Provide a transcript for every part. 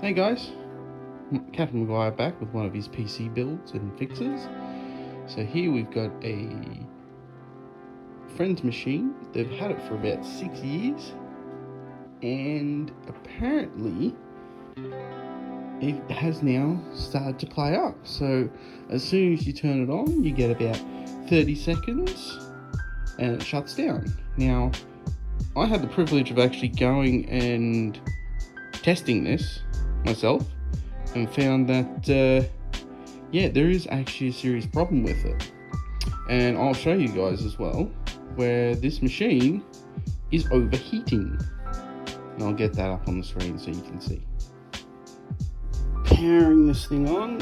Hey guys, Captain Maguire back with one of his PC builds and fixes. So here we've got a friend's machine. They've had it for about 6 years, and apparently it has now started to play up. So as soon as you turn it on, you get about 30 seconds and it shuts down. Now, I had the privilege of actually going and testing this myself and found that there is actually a serious problem with it, and I'll show you guys as well where this machine is overheating, and I'll get that up on the screen so you can see. Powering this thing on,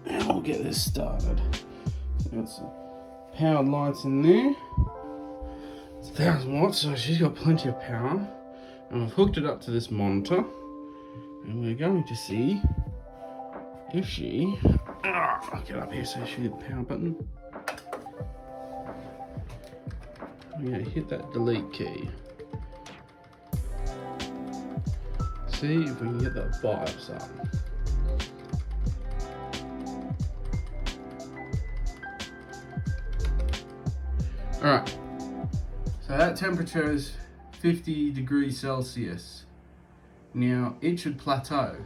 and I'll get this started. So got some powered lights in there. It's 1000 watts, so she's got plenty of power. And I've hooked it up to this monitor, and we're going to see if she... I'll get up here so she hit the power button. I'm going to hit that delete key. See if we can get that vibes up. Alright, so that temperature is 50 degrees Celsius. Now it should plateau,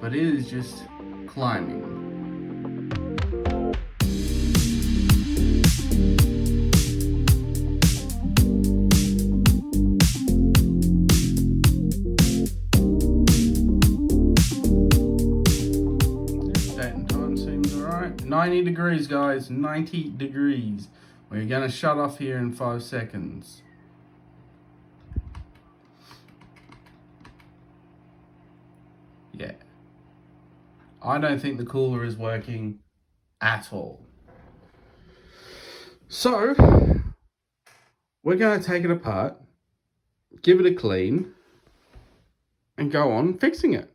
but it is just climbing. Date and time seems alright. 90 degrees, guys, 90 degrees. We're gonna shut off here in 5 seconds. Yeah, I don't think the cooler is working at all. So we're going to take it apart, give it a clean, and go on fixing it.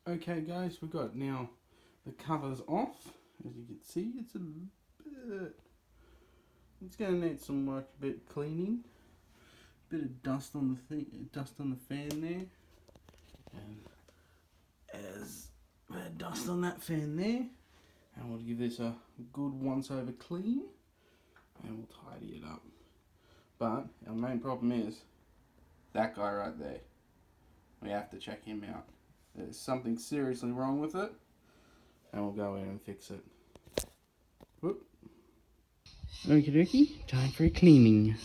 Okay guys, we've got now the covers off. As you can see, it's going to need some work, a bit cleaning, a bit of dust on the thing, dust on the fan there, and as dust on that fan there, and we'll give this a good once over clean, and we'll tidy it up. But our main problem is that guy right there. We have to check him out. There's something seriously wrong with it, and we'll go in and fix it. Whoop. Okie dokie, time for a cleaning.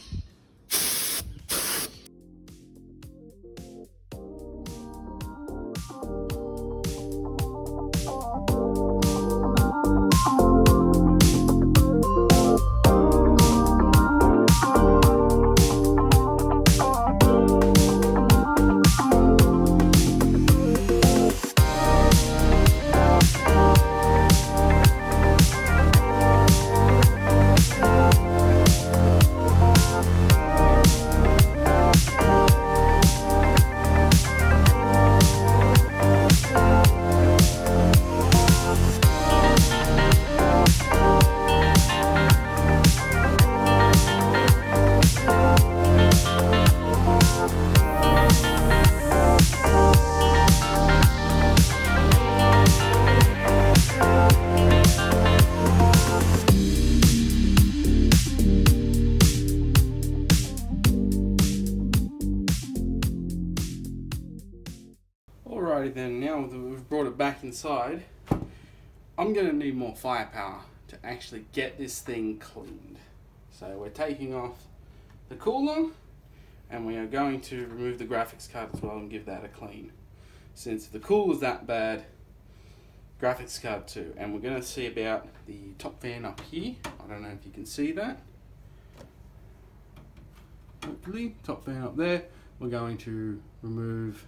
Alrighty then, now that we've brought it back inside, I'm going to need more firepower to actually get this thing cleaned. So we're taking off the cooler, and we are going to remove the graphics card as well and give that a clean. Since the cooler's that bad, graphics card too. And we're going to see about the top fan up here. I don't know if you can see that. Hopefully, top fan up there. We're going to remove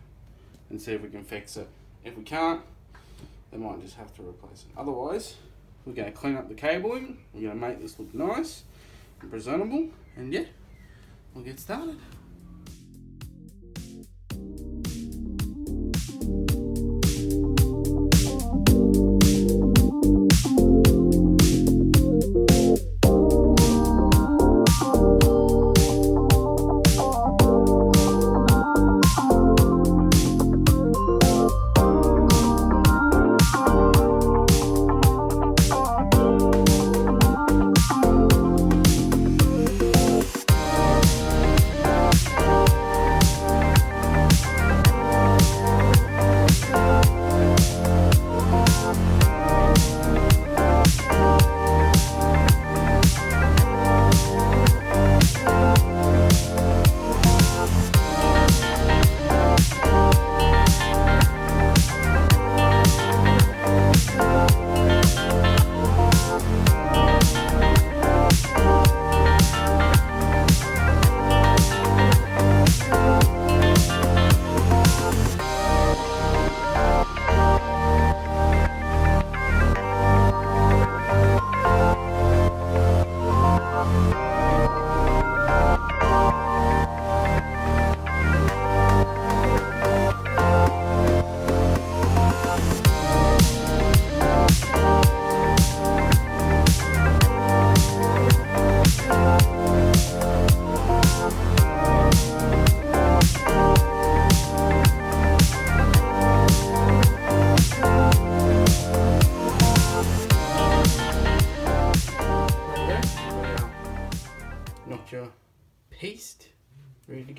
and see if we can fix it. If we can't, they might just have to replace it. Otherwise, we're going to clean up the cabling. We're going to make this look nice and presentable, and yeah, we'll get started.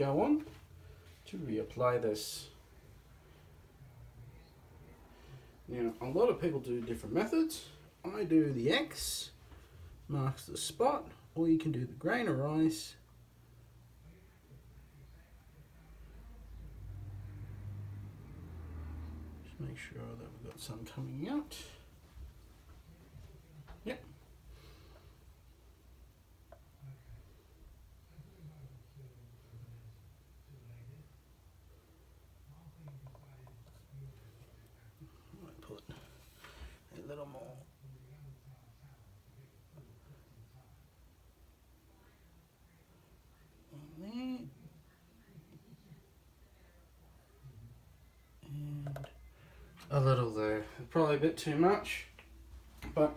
go on to reapply this. Now, a lot of people do different methods. I do the X, marks the spot, or you can do the grain of rice. Just make sure that we've got some coming out. Yep. Might put a little more. And a little there. Probably a bit too much, but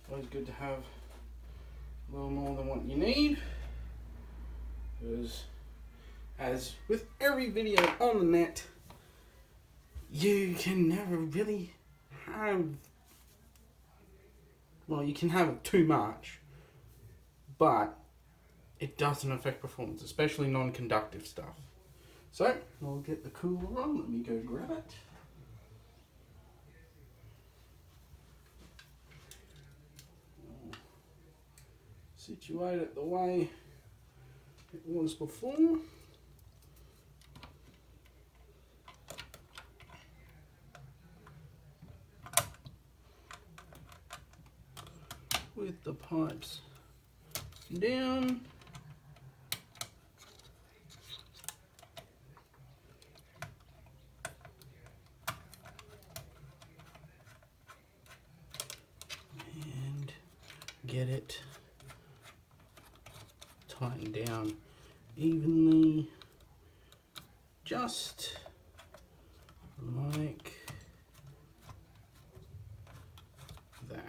always good to have a little more than what you need, because as with every video on the net, you can never really have, well, you can have too much, but it doesn't affect performance, especially non-conductive stuff. So we'll get the cooler on. Let me go grab it. Situate it the way it was before. With the pipes down. And get it tightened down evenly, just like that.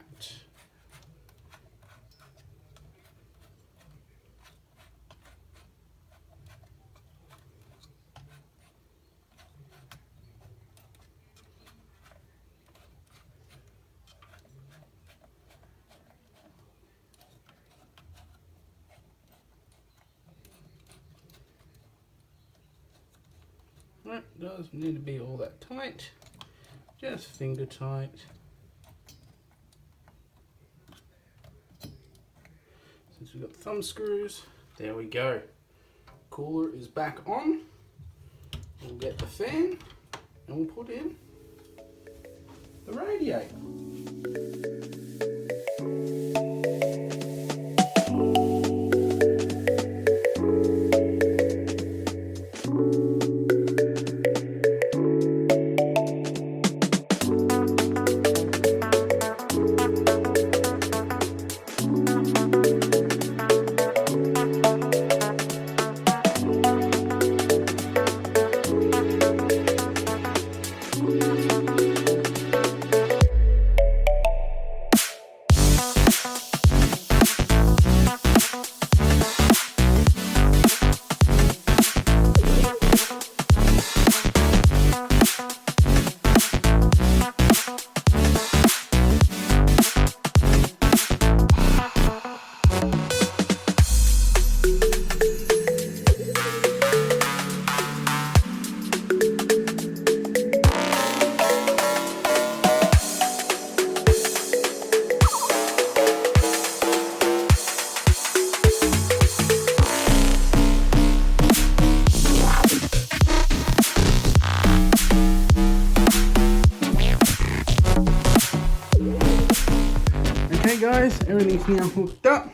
It doesn't need to be all that tight, just finger tight. Since we've got thumb screws, there we go. Cooler is back on. We'll get the fan and we'll put in the radiator. Okay guys, everything's now hooked up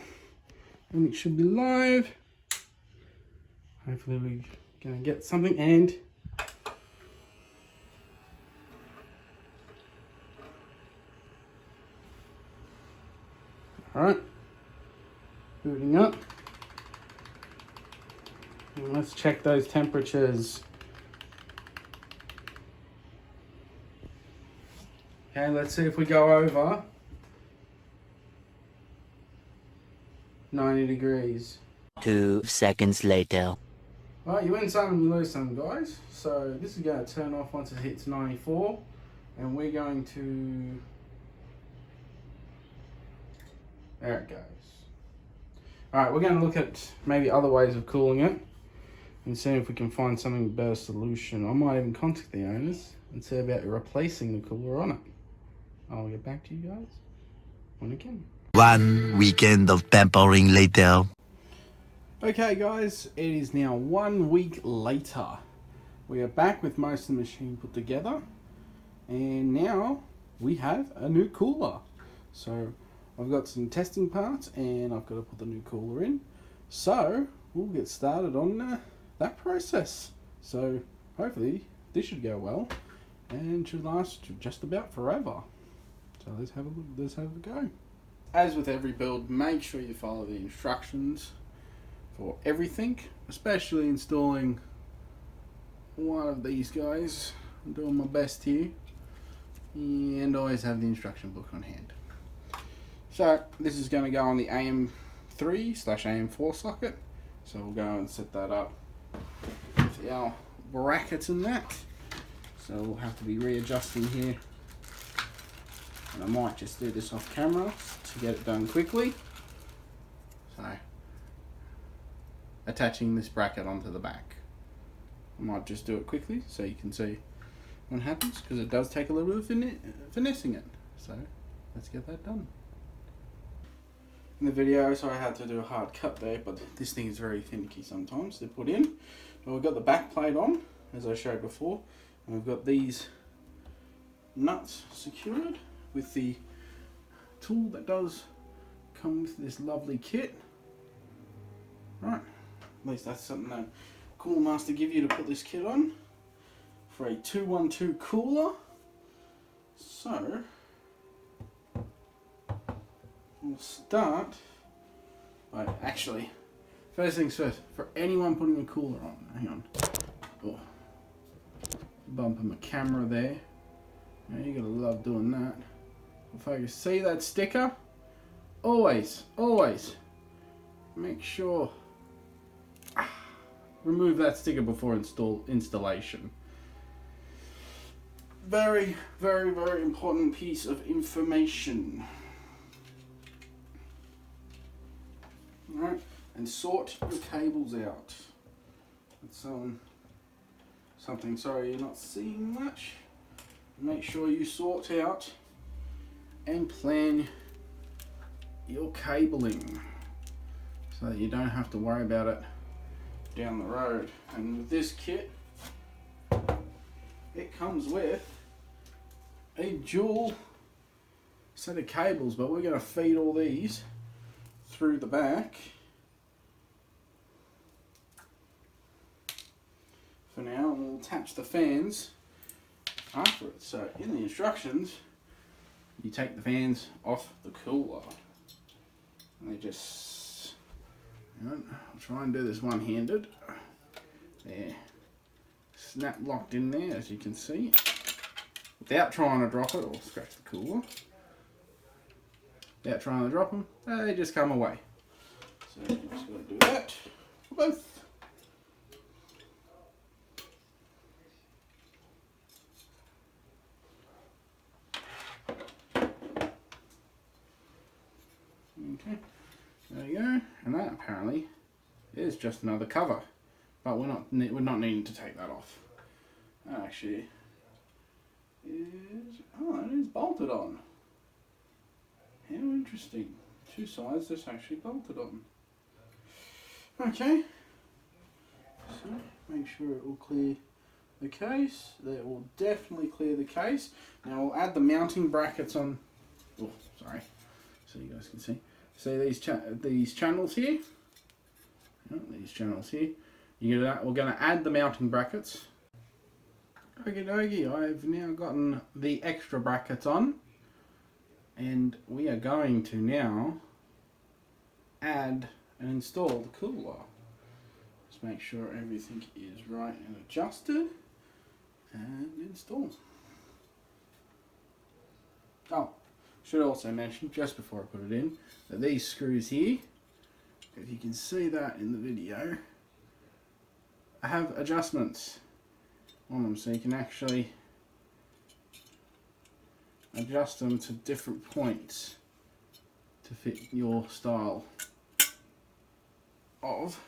and it should be live. Hopefully we're gonna get something. And alright, booting up. And let's check those temperatures. Okay, let's see if we go over 90 degrees. 2 seconds later. Alright, you win some and you lose some, guys. So this is going to turn off once it hits 94. And we're going to... There it goes. Alright, we're going to look at maybe other ways of cooling it. and see if we can find something better solution. I might even contact the owners and see about replacing the cooler on it. I'll get back to you guys when I can. 1 weekend of pampering later. Okay guys, it is now 1 week later. We are back with most of the machine put together, and now we have a new cooler. So I've got some testing parts and I've got to put the new cooler in. So we'll get started on that process. So hopefully this should go well and should last just about forever. So let's have a go. As with every build, make sure you follow the instructions for everything, especially installing one of these guys. I'm doing my best here, and always have the instruction book on hand. So this is going to go on the AM3/AM4 socket, so we'll go and set that up with our brackets and that. So we'll have to be readjusting here, and I might just do this off camera to get it done quickly. So attaching this bracket onto the back, I might just do it quickly so you can see what happens, because it does take a little bit of finessing it. So let's get that done. In the video, so I had to do a hard cut there, but this thing is very finicky sometimes to put in. But we've got the back plate on, as I showed before, and we've got these nuts secured with the tool that does come with this lovely kit. Right, at least that's something that Cool Master give you to put this kit on for a 212 cooler. So we'll start by actually, first things first, for anyone putting a cooler on, hang on, oh, bumping my camera there, now you gotta love doing that. If I can see that sticker, always make sure remove that sticker before installation. Very important piece of information. Alright, and sort your cables out. That's something, sorry you're not seeing much. Make sure you sort out and plan your cabling so that you don't have to worry about it down the road. And with this kit, it comes with a dual set of cables, but we're going to feed all these through the back. For now, we'll attach the fans after it. So in the instructions, you take the fans off the cooler, and they just, I'll try and do this one-handed. There, snap locked in there, as you can see, without trying to drop it or scratch the cooler. Without trying to drop them, they just come away. So I'm just going to do that for both. Okay, there you go, and that apparently is just another cover, but we're not needing to take that off. That actually is, oh, it is bolted on. How interesting. Two sides that's actually bolted on. Okay, so make sure it will clear the case. That will definitely clear the case. Now we'll add the mounting brackets on. Oh, sorry, so you guys can see. See these channels here? Oh, these channels here. We're going to add the mounting brackets. Okie dokie, I've now gotten the extra brackets on, and we are going to now add and install the cooler. Just make sure everything is right and adjusted, and install. Oh, should also mention, just before I put it in, that these screws here, if you can see that in the video, I have adjustments on them, so you can actually adjust them to different points to fit your style of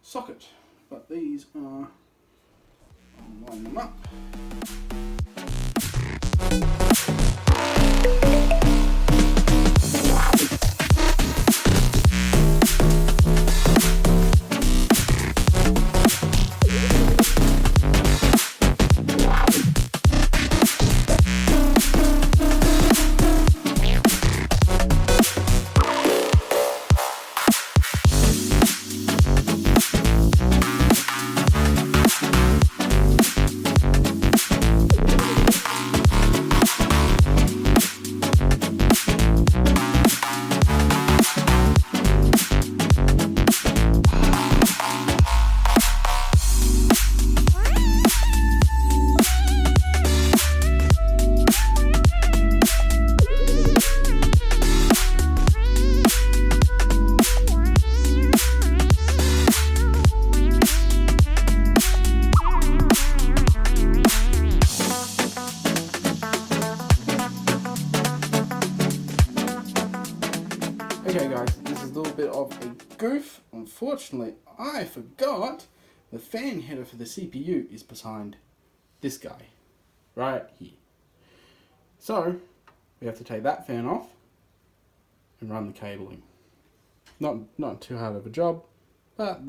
socket. but these are, I'll line them up. Okay guys, this is a little bit of a goof. Unfortunately, I forgot the fan header for the CPU is behind this guy, right here. So, we have to take that fan off and run the cabling. Not too hard of a job, but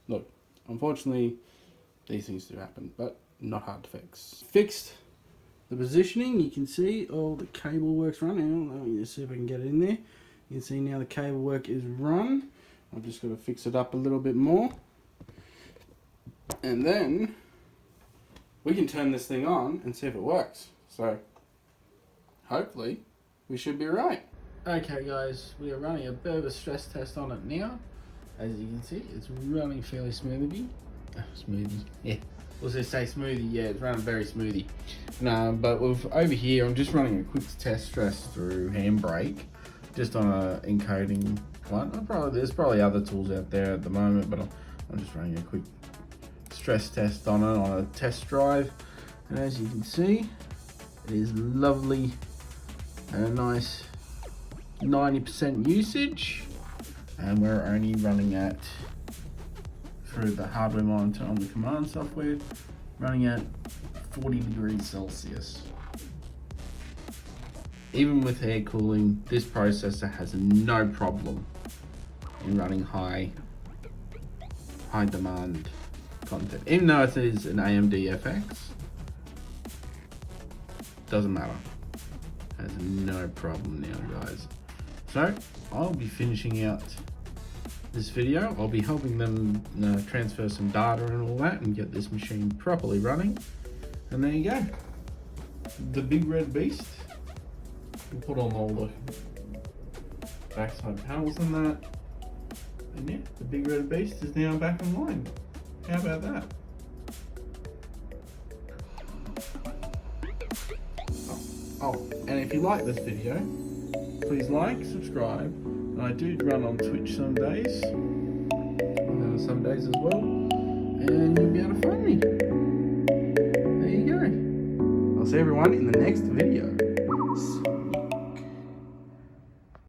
look, unfortunately, these things do happen, but not hard to fix. Fixed the positioning, you can see all the cable work's running. Let me just see if I can get it in there. You can see now the cable work is run. I've just got to fix it up a little bit more. And then we can turn this thing on and see if it works. So hopefully we should be right. Okay guys, we are running a bit of a stress test on it now. As you can see, it's running fairly smoothly. Yeah. Was I say smoothie? Yeah, it's running very smoothly. But over here, I'm just running a quick test stress through Handbrake. Just on a encoding one. There's probably other tools out there at the moment, but I'm just running a quick stress test on it on a test drive. And as you can see, it is lovely and a nice 90% usage. And we're only running at, through the hardware monitor on the command software, running at 40 degrees Celsius. Even with air cooling, this processor has no problem in running high demand content. Even though it is an AMD FX, doesn't matter. Has no problem now, guys. So I'll be finishing out this video. I'll be helping them transfer some data and all that and get this machine properly running. And there you go. The big red beast. We'll put on all the backside panels and that. And yeah, the big red beast is now back online. How about that? Oh, and if you like this video, please like, subscribe. And I do run on Twitch some days as well. And you'll be able to find me. There you go. I'll see everyone in the next video.